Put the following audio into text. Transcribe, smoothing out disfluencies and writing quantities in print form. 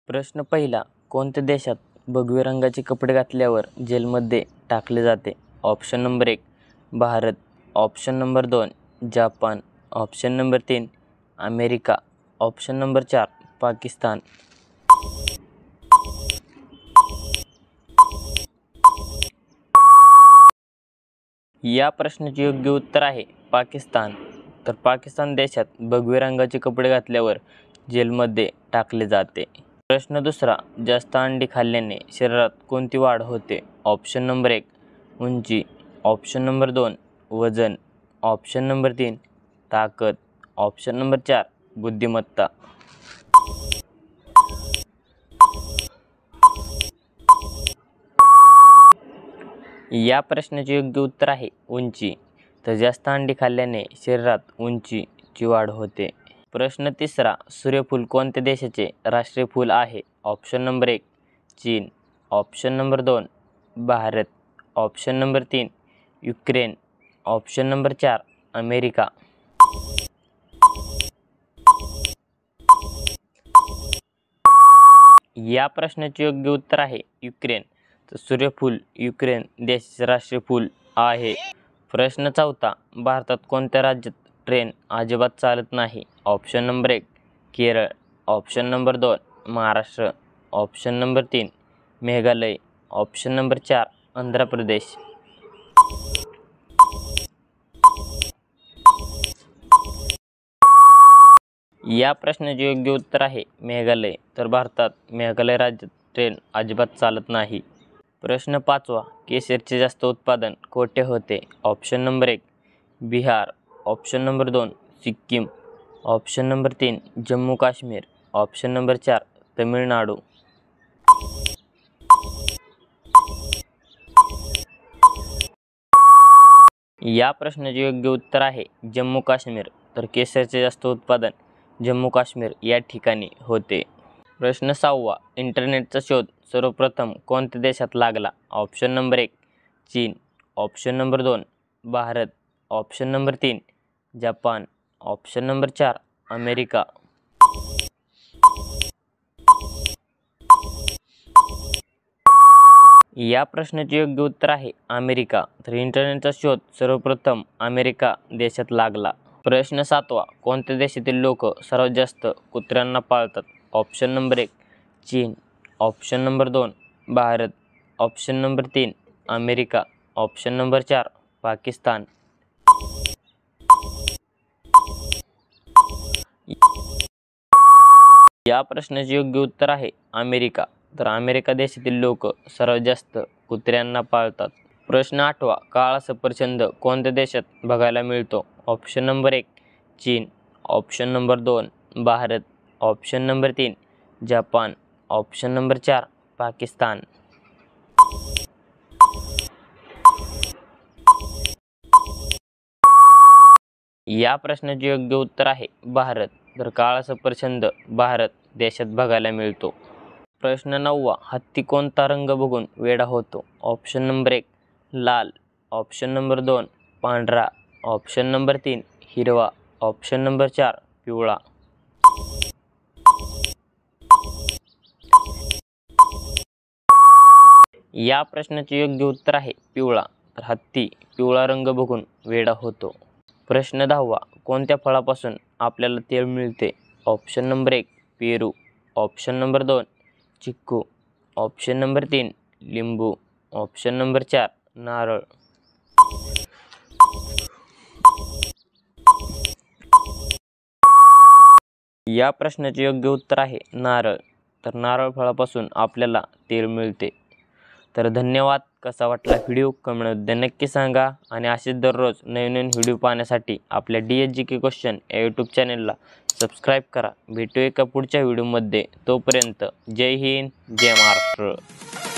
प्रश्न पहिला. कोणत्या देशात भगवे रंगाचे कपडे घातल्यावर जेलमध्ये टाकले जाते? Option number 1 Bharat, option number 2 Japan, option number 3 America, option number 4 Pakistan. या प्रश्नाचे योग्य उत्तर आहे पाकिस्तान. तर पाकिस्तान देशात भगवे रंगाचे कपडे घातल्यावर जेलमध्ये टाकले जाते. प्रश्न दुसरा. जास्त अंडी खाल्ल्याने शरीरात कोणती वाढ होते? ऑप्शन नंबर 1 उंची, ऑप्शन नंबर 2 वजन, ऑप्शन नंबर 3 ताकद, ऑप्शन नंबर 4 बुद्धिमत्ता. या प्रश्नाचे योग्य उत्तर आहे उंची. तर जास्त अंडी खाल्ल्याने शरीरात उंचीची वाढ होते. प्रश्न तिसरा. सूर्यफूल कोणत्या देशाचे राष्ट्रीय फूल आहे? ऑप्शन नंबर 1 चीन, option number 2 Bharat, option number 3 Ukraine, option number 4 America. या प्रश्नाचे योग्य उत्तर आहे युक्रेन. तर सूर्यफूल युक्रेन देशाचे राष्ट्रीय फूल आहे. प्रश्न चौथा. भारतात कोणत्या राज्यात ट्रेन अजिबात चालत नाही? Option number 1 Kerala, option number 2 Maharashtra, option number 3 Meghalaya, option number 4 Andhra Pradesh. या प्रश्नाचे योग्य उत्तर आहे मेघालय. तर भारतात मेघालय राज्यात ट्रेन अजिबात चालत नाही. प्रश्न पाचवा. केशरचे जास्त उत्पादन कोठे होते? Option number 1 Bihar, option number 2 Sikkim, option number 3 Jammu Kashmir, option number 4 Tamil Nadu. या प्रश्नाचे योग्य उत्तर आहे जम्मू काश्मीर. तर केशरचे जास्त उत्पादन जम्मू काश्मीर या ठिकाणी होते. प्रश्न सहावा. इंटरनेटचा शोध सर्वप्रथम कोणत्या देशात लागला? ऑप्शन नंबर 1 चीन, option number 2 Bharat, option number 3 Japan, option number 4 America. या प्रश्नाचे योग्य उत्तर आहे अमेरिका. तर इंटरनेटचा शोध सर्वप्रथम अमेरिका देशात लागला. प्रश्न सातवा. कोणत्या देशातील लोक सर्वात जास्त कुत्र्यांना पाळतात? ऑप्शन नंबर 1 चीन, option number 2 Bharat, option number 3 America, option number 4 Pakistan. या प्रश्नाचे योग्य उत्तर आहे अमेरिका. तर अमेरिका देशातील लोक सर्वात जास्त कुत्र्यांना पाळतात. प्रश्न आठवा. काळा सफरचंद कोणत्या देशात बघायला मिळतो? ऑप्शन नंबर 1 चीन, option number 2 Bharat, option number 3 Japan, option number 4 Pakistan. या प्रश्नाचे योग्य उत्तर आहे भारत. तर काळा सफरचंद भारत देशात बघायला मिळतो. प्रश्न नववा. हत्ती कोणता रंग बघून वेडा होतो? ऑप्शन नंबर 1 लाल, ऑप्शन नंबर 2 पांढरा, ऑप्शन नंबर 3 हिरवा, ऑप्शन नंबर 4 पिवळा. या प्रश्नाचे योग्य उत्तर आहे पिवळा. तर हत्ती पिवळा रंग बघून वेडा होतो. प्रश्न 10वा. कोणत्या फळापासून आपल्याला तेल मिळते? ऑप्शन नंबर 1 पेरू, ऑप्शन नंबर 2 चिक्कू, ऑप्शन नंबर 3 लिंबू, ऑप्शन नंबर 4 नारळ. या प्रश्नाचे योग्य उत्तर आहे नारळ. तर नारळ फळापासून आपल्याला तेल मिळते. तर धन्यवाद. कसा वाटला व्हिडिओ कमेंटमध्ये नक्की सांगा. आणि असेच दररोज नवीन नवीन व्हिडिओ पाहण्यासाठी आपल्या DSGK क्वेश्चन या यूट्यूब चॅनलला सबस्क्राईब करा. भेटू एका पुढच्या व्हिडिओमध्ये. तोपर्यंत जय हिंद, जय महाराष्ट्र.